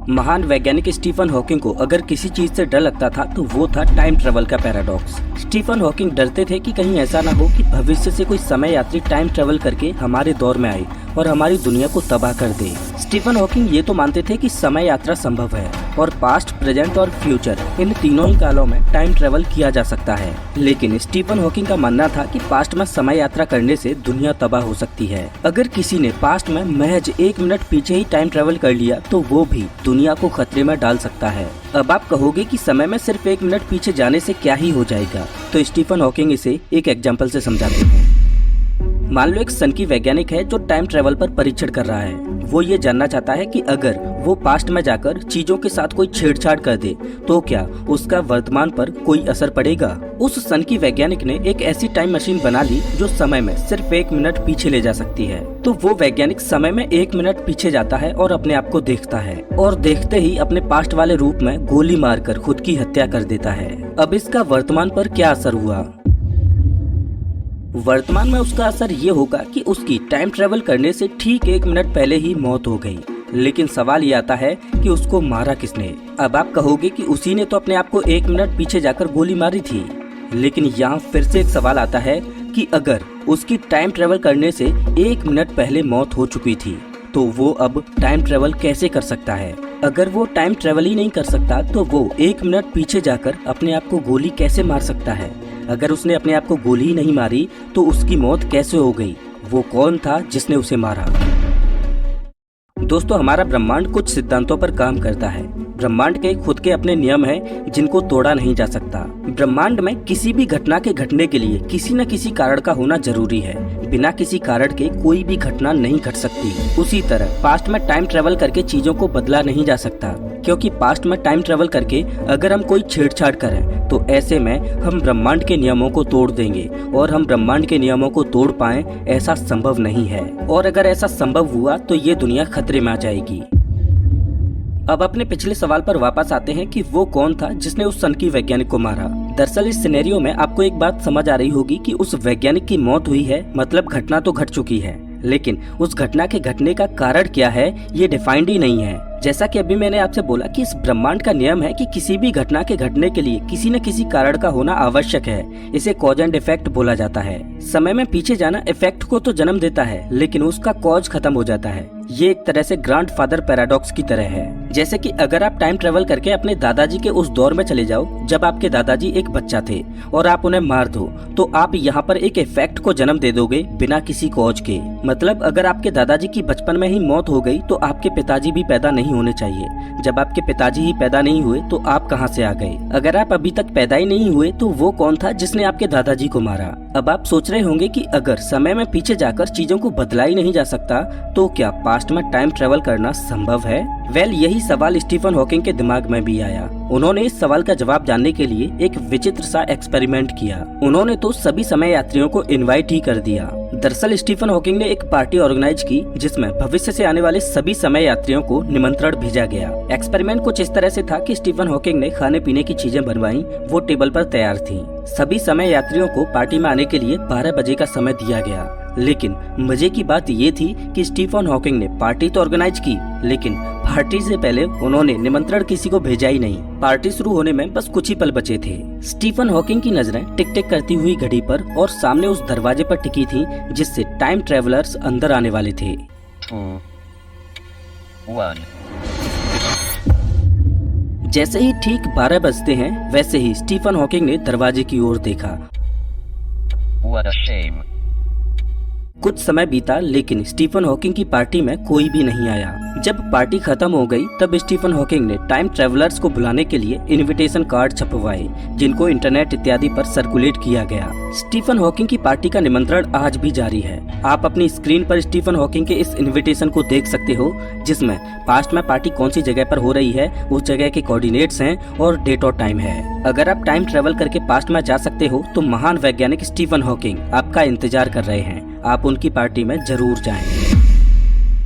महान वैज्ञानिक Stephen Hawking को अगर किसी चीज से डर लगता था तो वो था टाइम ट्रेवल का पैराडॉक्स। स्टीफन हॉकिंग डरते थे कि कहीं ऐसा ना हो कि भविष्य से कोई समय यात्री टाइम ट्रेवल करके हमारे दौर में आए और हमारी दुनिया को तबाह कर दे। स्टीफन हॉकिंग ये तो मानते थे कि समय यात्रा संभव है और पास्ट, प्रेजेंट और फ्यूचर इन तीनों ही कालों में टाइम ट्रेवल किया जा सकता है। लेकिन स्टीफन हॉकिंग का मानना था कि पास्ट में समय यात्रा करने से दुनिया तबाह हो सकती है। अगर किसी ने पास्ट में महज 1 मिनट पीछे ही टाइम ट्रेवल कर लिया तो वो भी दुनिया को खतरे में डाल सकता है। अब आप कहोगे कि समय में सिर्फ 1 मिनट पीछे जाने से क्या ही हो जाएगा, तो स्टीफन हॉकिंग इसे एक एग्जाम्पल से समझाते हैं। मान लो एक सन की वैज्ञानिक है जो टाइम ट्रेवल पर परीक्षण कर रहा है। वो ये जानना चाहता है कि अगर वो पास्ट में जाकर चीजों के साथ कोई छेड़छाड़ कर दे तो क्या उसका वर्तमान पर कोई असर पड़ेगा। उस सन की वैज्ञानिक ने एक ऐसी टाइम मशीन बना ली जो समय में सिर्फ 1 मिनट पीछे ले जा सकती है। तो वो वैज्ञानिक समय में 1 मिनट पीछे जाता है और अपने आप को देखता है और देखते ही अपने पास्ट वाले रूप में गोली मारकर खुद की हत्या कर देता है। अब इसका वर्तमान पर क्या असर हुआ? वर्तमान में उसका असर ये होगा कि उसकी टाइम ट्रेवल करने से ठीक 1 मिनट पहले ही मौत हो गई। लेकिन सवाल ये आता है कि उसको मारा किसने। अब आप कहोगे कि उसी ने तो अपने आप को 1 मिनट पीछे जाकर गोली मारी थी। लेकिन यहाँ फिर से एक सवाल आता है कि अगर उसकी टाइम ट्रेवल करने से 1 मिनट पहले मौत हो चुकी थी तो वो अब टाइम ट्रेवल कैसे कर सकता है? अगर वो टाइम ट्रेवल ही नहीं कर सकता तो वो 1 मिनट पीछे जाकर अपने आप को गोली कैसे मार सकता है? अगर उसने अपने आप को गोली ही नहीं मारी तो उसकी मौत कैसे हो गई? वो कौन था जिसने उसे मारा? दोस्तों, हमारा ब्रह्मांड कुछ सिद्धांतों पर काम करता है। ब्रह्मांड के खुद के अपने नियम हैं जिनको तोड़ा नहीं जा सकता। ब्रह्मांड में किसी भी घटना के घटने के लिए किसी न किसी कारण का होना जरूरी है। बिना किसी कारण के कोई भी घटना नहीं घट सकती। उसी तरह पास्ट में टाइम ट्रेवल करके चीजों को बदला नहीं जा सकता, क्योंकि पास्ट में टाइम ट्रेवल करके अगर हम कोई छेड़छाड़ करें तो ऐसे में हम ब्रह्मांड के नियमों को तोड़ देंगे और हम ब्रह्मांड के नियमों को तोड़ पाएं ऐसा संभव नहीं है। और अगर ऐसा संभव हुआ तो ये दुनिया खतरे में आ जाएगी। अब अपने पिछले सवाल पर वापस आते हैं कि वो कौन था जिसने उस सन की वैज्ञानिक को मारा। दरअसल इस सिनेरियो में आपको एक बात समझ आ रही होगी कि उस वैज्ञानिक की मौत हुई है, मतलब घटना तो घट चुकी है, लेकिन उस घटना के घटने का कारण क्या है ये डिफाइंड ही नहीं है। जैसा कि अभी मैंने आपसे बोला कि इस ब्रह्मांड का नियम है कि किसी भी घटना के घटने के लिए किसी न किसी कारण का होना आवश्यक है। इसे कॉज एंड इफेक्ट बोला जाता है। समय में पीछे जाना इफेक्ट को तो जन्म देता है, लेकिन उसका कॉज खत्म हो जाता है। ये एक तरह से ग्रैंडफादर पैराडॉक्स की तरह है। जैसे कि अगर आप टाइम ट्रेवल करके अपने दादाजी के उस दौर में चले जाओ जब आपके दादाजी एक बच्चा थे और आप उन्हें मार दो, तो आप यहाँ पर एक इफेक्ट को जन्म दे दोगे बिना किसी कॉज के। मतलब अगर आपके दादाजी की बचपन में ही मौत हो गई तो आपके पिताजी भी पैदा नहीं होने चाहिए। जब आपके पिताजी ही पैदा नहीं हुए तो आप कहां से आ गए? अगर आप अभी तक पैदा ही नहीं हुए तो वो कौन था जिसने आपके दादाजी को मारा? अब आप सोच रहे होंगे कि अगर समय में पीछे जाकर चीजों को बदला ही नहीं जा सकता तो क्या पास्ट में टाइम ट्रेवल करना संभव है? यही सवाल स्टीफन हॉकिंग के दिमाग में भी आया। उन्होंने इस सवाल का जवाब जानने के लिए एक विचित्र सा एक्सपेरिमेंट किया। उन्होंने तो सभी समय यात्रियों को इनवाइट ही कर दिया। दरअसल स्टीफन हॉकिंग ने एक पार्टी ऑर्गेनाइज की जिसमें भविष्य से आने वाले सभी समय यात्रियों को निमंत्रण भेजा गया। एक्सपेरिमेंट कुछ इस तरह से था कि स्टीफन हॉकिंग ने खाने पीने की चीजें बनवाई, वो टेबल पर तैयार थी। सभी समय यात्रियों को पार्टी में आने के लिए 12 बजे का समय दिया गया। लेकिन मजे की बात ये थी कि स्टीफन हॉकिंग ने पार्टी तो ऑर्गेनाइज की, लेकिन पार्टी से पहले उन्होंने निमंत्रण किसी को भेजा ही नहीं। पार्टी शुरू होने में बस कुछ ही पल बचे थे। स्टीफन हॉकिंग की नजरें टिक टिक करती हुई घड़ी पर और सामने उस दरवाजे पर टिकी थी जिससे टाइम ट्रेवलर्स अंदर आने वाले थे। 2, 1 जैसे ही ठीक 12 बजते हैं वैसे ही स्टीफन हॉकिंग ने दरवाजे की ओर देखा। What a shame. कुछ समय बीता लेकिन स्टीफन हॉकिंग की पार्टी में कोई भी नहीं आया। जब पार्टी खत्म हो गई तब स्टीफन हॉकिंग ने टाइम ट्रेवलर्स को बुलाने के लिए इनविटेशन कार्ड छपवाए जिनको इंटरनेट इत्यादि पर सर्कुलेट किया गया। स्टीफन हॉकिंग की पार्टी का निमंत्रण आज भी जारी है। आप अपनी स्क्रीन पर स्टीफन हॉकिंग के इस इनविटेशन को देख सकते हो जिसमें पास्ट में पार्टी कौन सी जगह पर हो रही है, उस जगह के कोऑर्डिनेट्स हैं और डेट और टाइम है। अगर आप टाइम ट्रेवल करके पास्ट में जा सकते हो तो महान वैज्ञानिक स्टीफन हॉकिंग आपका इंतजार कर रहे हैं। आप उनकी पार्टी में जरूर जाएं।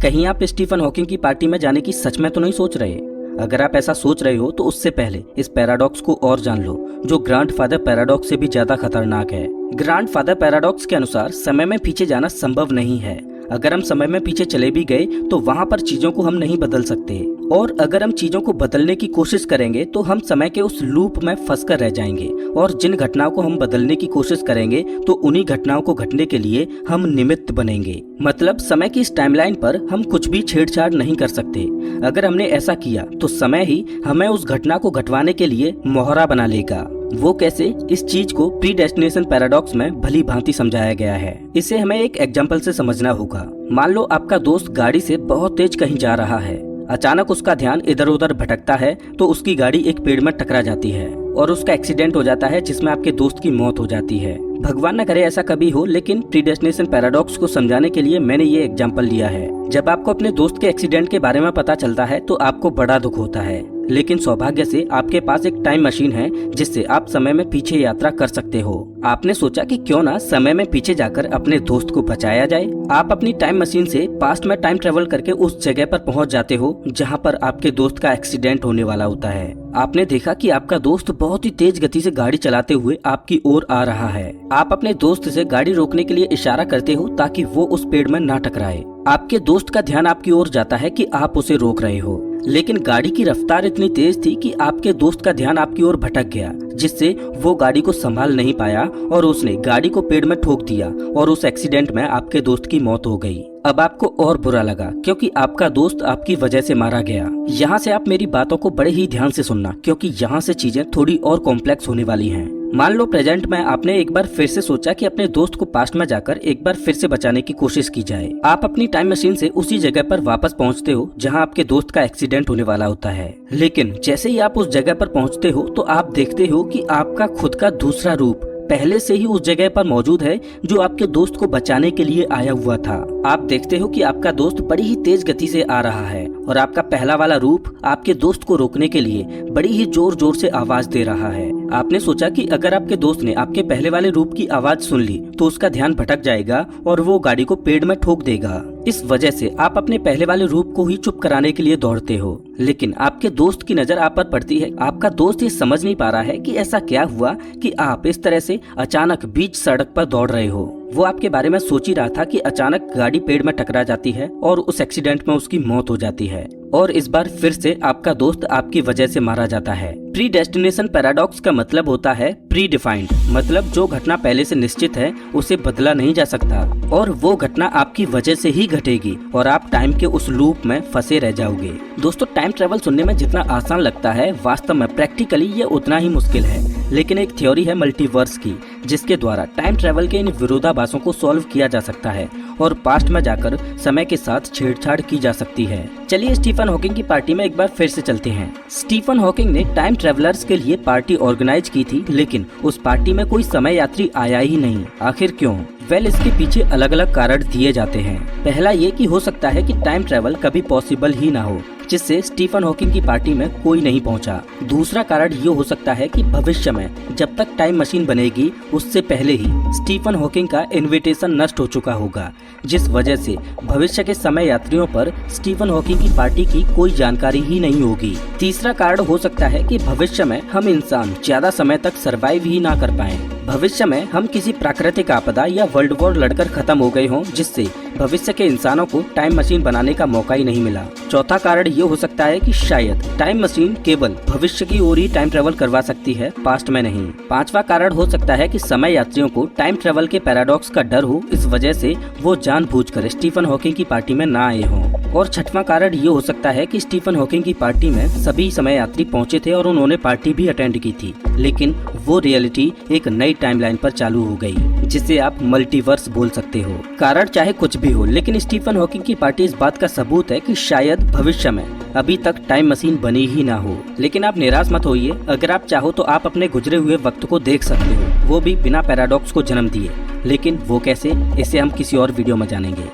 कहीं आप स्टीफन हॉकिंग की पार्टी में जाने की सच में तो नहीं सोच रहे? अगर आप ऐसा सोच रहे हो तो उससे पहले इस पैराडॉक्स को और जान लो जो ग्रैंडफादर पैराडॉक्स से भी ज्यादा खतरनाक है। ग्रैंडफादर पैराडॉक्स के अनुसार समय में पीछे जाना संभव नहीं है। अगर हम समय में पीछे चले भी गए तो वहाँ पर चीजों को हम नहीं बदल सकते, और अगर हम चीजों को बदलने की कोशिश करेंगे तो हम समय के उस लूप में फंस कर रह जाएंगे, और जिन घटनाओं को हम बदलने की कोशिश करेंगे तो उन्हीं घटनाओं को घटने के लिए हम निमित्त बनेंगे। मतलब समय की इस टाइमलाइन पर हम कुछ भी छेड़छाड़ नहीं कर सकते। अगर हमने ऐसा किया तो समय ही हमें उस घटना को घटवाने के लिए मोहरा बना लेगा। वो कैसे, इस चीज को प्रीडेस्टिनेशन पैराडॉक्स में भली भांति समझाया गया है। इसे हमें एक एग्जाम्पल से समझना होगा। मान लो आपका दोस्त गाड़ी से बहुत तेज कहीं जा रहा है, अचानक उसका ध्यान इधर उधर भटकता है तो उसकी गाड़ी एक पेड़ में टकरा जाती है और उसका एक्सीडेंट हो जाता है, जिसमें आपके दोस्त की मौत हो जाती है। भगवान न करे ऐसा कभी हो, लेकिन प्रीडेस्टिनेशन पैराडॉक्स को समझाने के लिए मैंने ये एग्जाम्पल लिया है। जब आपको अपने दोस्त के एक्सीडेंट के बारे में पता चलता है तो आपको बड़ा दुख होता है, लेकिन सौभाग्य से आपके पास एक टाइम मशीन है जिससे आप समय में पीछे यात्रा कर सकते हो। आपने सोचा कि क्यों ना समय में पीछे जाकर अपने दोस्त को बचाया जाए। आप अपनी टाइम मशीन से पास्ट में टाइम ट्रेवल करके उस जगह पर पहुंच जाते हो जहां पर आपके दोस्त का एक्सीडेंट होने वाला होता है। आपने देखा कि आपका दोस्त बहुत ही तेज गति से गाड़ी चलाते हुए आपकी ओर आ रहा है। आप अपने दोस्त से गाड़ी रोकने के लिए इशारा करते हो ताकि वो उस पेड़ में ना टकराए। आपके दोस्त का ध्यान आपकी ओर जाता है कि आप उसे रोक रहे हो, लेकिन गाड़ी की रफ्तार इतनी तेज थी कि आपके दोस्त का ध्यान आपकी ओर भटक गया, जिससे वो गाड़ी को संभाल नहीं पाया और उसने गाड़ी को पेड़ में ठोक दिया और उस एक्सीडेंट में आपके दोस्त की मौत हो गई। अब आपको और बुरा लगा क्योंकि आपका दोस्त आपकी वजह से मारा गया। यहाँ से आप मेरी बातों को बड़े ही ध्यान से सुनना, क्योंकि यहाँ से चीजें थोड़ी और कॉम्प्लेक्स होने वाली हैं। मान लो प्रेजेंट में आपने एक बार फिर से सोचा कि अपने दोस्त को पास्ट में जाकर एक बार फिर से बचाने की कोशिश की जाए। आप अपनी टाइम मशीन से उसी जगह पर वापस पहुंचते हो जहां आपके दोस्त का एक्सीडेंट होने वाला होता है, लेकिन जैसे ही आप उस जगह पर पहुंचते हो तो आप देखते हो कि आपका खुद का दूसरा रूप पहले से ही उस जगह पर मौजूद है जो आपके दोस्त को बचाने के लिए आया हुआ था। आप देखते हो कि आपका दोस्त बड़ी ही तेज गति से आ रहा है और आपका पहला वाला रूप आपके दोस्त को रोकने के लिए बड़ी ही जोर जोर से आवाज दे रहा है। आपने सोचा कि अगर आपके दोस्त ने आपके पहले वाले रूप की आवाज सुन ली तो उसका ध्यान भटक जाएगा और वो गाड़ी को पेड़ में ठोक देगा। इस वजह से आप अपने पहले वाले रूप को ही चुप कराने के लिए दौड़ते हो, लेकिन आपके दोस्त की नजर आप पर पड़ती है। आपका दोस्त ये समझ नहीं पा रहा है कि ऐसा क्या हुआ कि आप इस तरह से अचानक बीच सड़क पर दौड़ रहे हो। वो आपके बारे में सोच ही रहा था कि अचानक गाड़ी पेड़ में टकरा जाती है और उस एक्सीडेंट में उसकी मौत हो जाती है, और इस बार फिर से आपका दोस्त आपकी वजह से मारा जाता है। प्री डेस्टिनेशन पैराडॉक्स का मतलब होता है प्री डिफाइंड, मतलब जो घटना पहले से निश्चित है उसे बदला नहीं जा सकता, और वो घटना आपकी वजह से ही घटेगी और आप टाइम के उस लूप में फंसे रह जाओगे। दोस्तों, टाइम ट्रेवल सुनने में जितना आसान लगता है, वास्तव में प्रैक्टिकली ये उतना ही मुश्किल है। लेकिन एक थ्योरी है मल्टीवर्स की, जिसके द्वारा टाइम ट्रेवल के इन विरोधाभासों को सॉल्व किया जा सकता है और पास्ट में जाकर समय के साथ छेड़छाड़ की जा सकती है। चलिए स्टीफन हॉकिंग की पार्टी में एक बार फिर से चलते हैं। स्टीफन हॉकिंग ने टाइम ट्रेवलर्स के लिए पार्टी ऑर्गेनाइज की थी, लेकिन उस पार्टी में कोई समय यात्री आया ही नहीं। आखिर क्यों? इसके पीछे अलग अलग कारण दिए जाते हैं। पहला ये कि हो सकता है कि टाइम ट्रेवल कभी पॉसिबल ही ना हो, जिससे स्टीफन हॉकिंग की पार्टी में कोई नहीं पहुंचा। दूसरा कारण ये हो सकता है कि भविष्य में जब तक टाइम मशीन बनेगी उससे पहले ही स्टीफन हॉकिंग का इनविटेशन नष्ट हो चुका होगा, जिस वजह से भविष्य के समय यात्रियों पर स्टीफन हॉकिंग की पार्टी की कोई जानकारी ही नहीं होगी। तीसरा कारण हो सकता है कि भविष्य में हम इंसान ज्यादा समय तक सरवाइव ही ना कर पाए। भविष्य में हम किसी प्राकृतिक आपदा या वर्ल्ड वॉर लड़कर खत्म हो गए हों, जिससे भविष्य के इंसानों को टाइम मशीन बनाने का मौका ही नहीं मिला। चौथा कारण ये हो सकता है कि शायद टाइम मशीन केवल भविष्य की ओर ही टाइम ट्रेवल करवा सकती है, पास्ट में नहीं। पांचवा कारण हो सकता है कि समय यात्रियों को टाइम ट्रेवल के पैराडॉक्स का डर हो, इस वजह से वो जानबूझकर स्टीफन हॉकिंग की पार्टी में ना आए हों। और छठवां कारण ये हो सकता है कि स्टीफन हॉकिंग की पार्टी में सभी समय यात्री पहुंचे थे और उन्होंने पार्टी भी अटेंड की थी, लेकिन वो रियलिटी एक नई टाइमलाइन पर चालू हो गई, जिसे आप मल्टीवर्स बोल सकते हो। कारण चाहे कुछ भी हो, लेकिन स्टीफन हॉकिंग की पार्टी इस बात का सबूत है कि शायद भविष्य में अभी तक टाइम मशीन बनी ही ना हो। लेकिन आप निराश मत होइए, अगर आप चाहो तो आप अपने गुजरे हुए वक्त को देख सकते हो, वो भी बिना पैराडॉक्स को जन्म दिए। लेकिन वो कैसे, इसे हम किसी और वीडियो में जानेंगे।